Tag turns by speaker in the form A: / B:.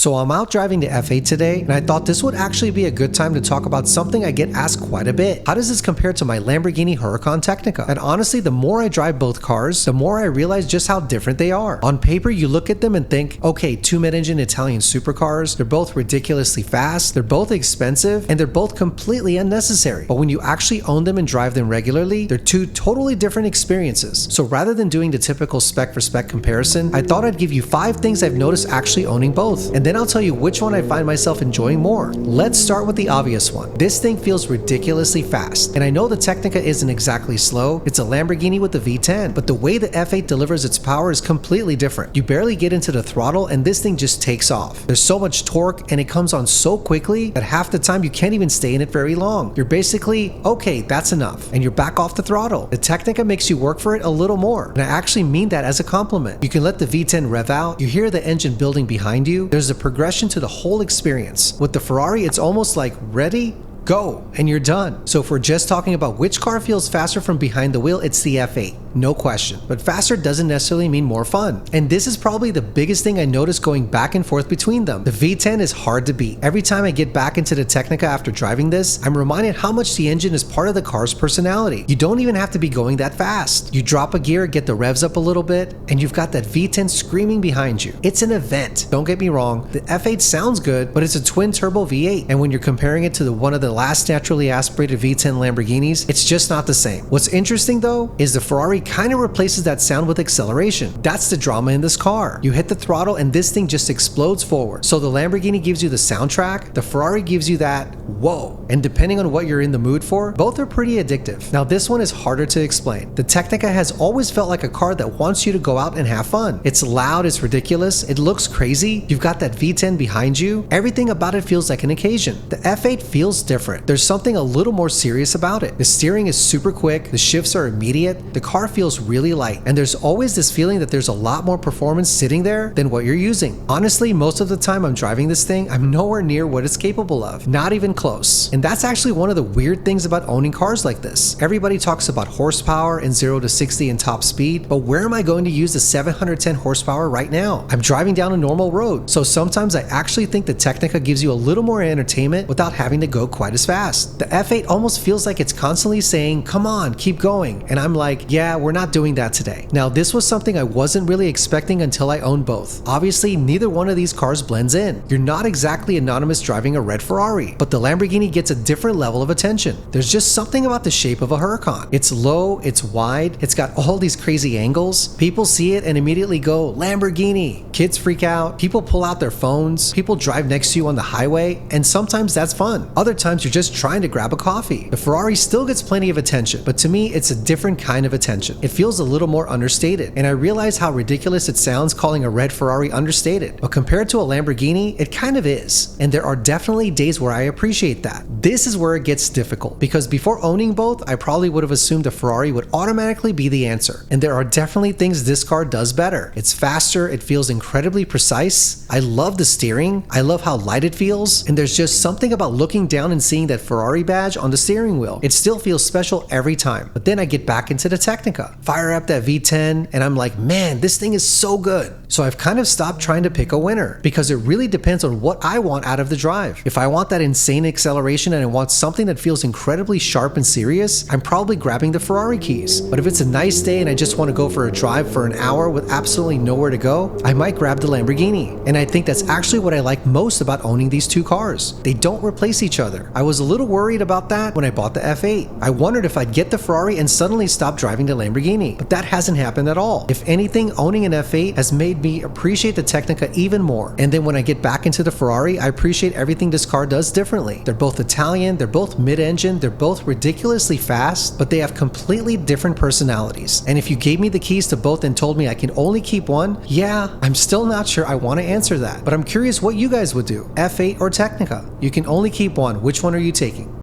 A: So I'm out driving the F8 today, and I thought this would actually be a good time to talk about something I get asked quite a bit. How does this compare to my Lamborghini Huracan Tecnica? And honestly, the more I drive both cars, the more I realize just how different they are. On paper, you look at them and think, okay, two mid-engine Italian supercars, they're both ridiculously fast, they're both expensive, and they're both completely unnecessary. But when you actually own them and drive them regularly, they're two totally different experiences. So rather than doing the typical spec for spec comparison, I thought I'd give you 5 things I've noticed actually owning both. And then I'll tell you which one I find myself enjoying more. Let's start with the obvious one. This thing feels ridiculously fast. And I know the Tecnica isn't exactly slow, it's a Lamborghini with the V10, but the way the F8 delivers its power is completely different. You barely get into the throttle and this thing just takes off. There's so much torque and it comes on so quickly that half the time you can't even stay in it very long. You're basically, okay, that's enough, and you're back off the throttle. The Tecnica makes you work for it a little more, and I actually mean that as a compliment. You can let the V10 rev out, you hear the engine building behind you, there's a progression to the whole experience. With the Ferrari, it's almost like ready, go, and you're done. So if we're just talking about which car feels faster from behind the wheel, it's the F8. No question. But faster doesn't necessarily mean more fun. And this is probably the biggest thing I noticed going back and forth between them. The V10 is hard to beat. Every time I get back into the Tecnica after driving this, I'm reminded how much the engine is part of the car's personality. You don't even have to be going that fast. You drop a gear, get the revs up a little bit, and you've got that V10 screaming behind you. It's an event. Don't get me wrong, the F8 sounds good, but it's a twin turbo V8. And when you're comparing it to one of the last naturally aspirated V10 Lamborghinis, it's just not the same. What's interesting though, is the Ferrari kind of replaces that sound with acceleration. That's the drama in this car. You hit the throttle and this thing just explodes forward. So the Lamborghini gives you the soundtrack, the Ferrari gives you that whoa. And depending on what you're in the mood for, both are pretty addictive. Now this one is harder to explain. The Tecnica has always felt like a car that wants you to go out and have fun. It's loud, it's ridiculous, it looks crazy, you've got that V10 behind you, everything about it feels like an occasion. The F8 feels different. There's something a little more serious about it. The steering is super quick, the shifts are immediate, the car feels really light, and there's always this feeling that there's a lot more performance sitting there than what you're using. Honestly, most of the time I'm driving this thing, I'm nowhere near what it's capable of. Not even close. And that's actually one of the weird things about owning cars like this. Everybody talks about horsepower and 0 to 60 and top speed, but where am I going to use the 710 horsepower right now? I'm driving down a normal road. So sometimes I actually think the Tecnica gives you a little more entertainment without having to go quite as fast. The F8 almost feels like it's constantly saying, come on, keep going. And I'm like, yeah, we're not doing that today. Now, this was something I wasn't really expecting until I owned both. Obviously, neither one of these cars blends in. You're not exactly anonymous driving a red Ferrari, but the Lamborghini gets a different level of attention. There's just something about the shape of a Huracan. It's low, it's wide, it's got all these crazy angles. People see it and immediately go, Lamborghini. Kids freak out, people pull out their phones, people drive next to you on the highway, and sometimes that's fun. Other times you're just trying to grab a coffee. The Ferrari still gets plenty of attention, but to me, it's a different kind of attention. It feels a little more understated, and I realize how ridiculous it sounds calling a red Ferrari understated, but compared to a Lamborghini, it kind of is. And there are definitely days where I appreciate that. This is where it gets difficult, because before owning both, I probably would have assumed a Ferrari would automatically be the answer. And there are definitely things this car does better. It's faster, it feels incredibly precise. I love the steering, I love how light it feels, and there's just something about looking down and seeing that Ferrari badge on the steering wheel. It still feels special every time. But then I get back into the Tecnica, fire up that V10, and I'm like, man, this thing is so good. So I've kind of stopped trying to pick a winner, because it really depends on what I want out of the drive. If I want that insane acceleration and I want something that feels incredibly sharp and serious, I'm probably grabbing the Ferrari keys. But if it's a nice day and I just want to go for a drive for an hour with absolutely nowhere to go, I might grab the Lamborghini. And I think that's actually what I like most about owning these two cars. They don't replace each other. I was a little worried about that when I bought the F8. I wondered if I'd get the Ferrari and suddenly stop driving the Lamborghini, but that hasn't happened at all. If anything, owning an F8 has made me appreciate the Tecnica even more. And then when I get back into the Ferrari, I appreciate everything this car does differently. They're both Italian, they're both mid-engine, they're both ridiculously fast, but they have completely different personalities. And if you gave me the keys to both and told me I can only keep one, yeah, I'm still not sure I want to answer that. But I'm curious what you guys would do, F8 or Tecnica. You can only keep one. Which one are you taking?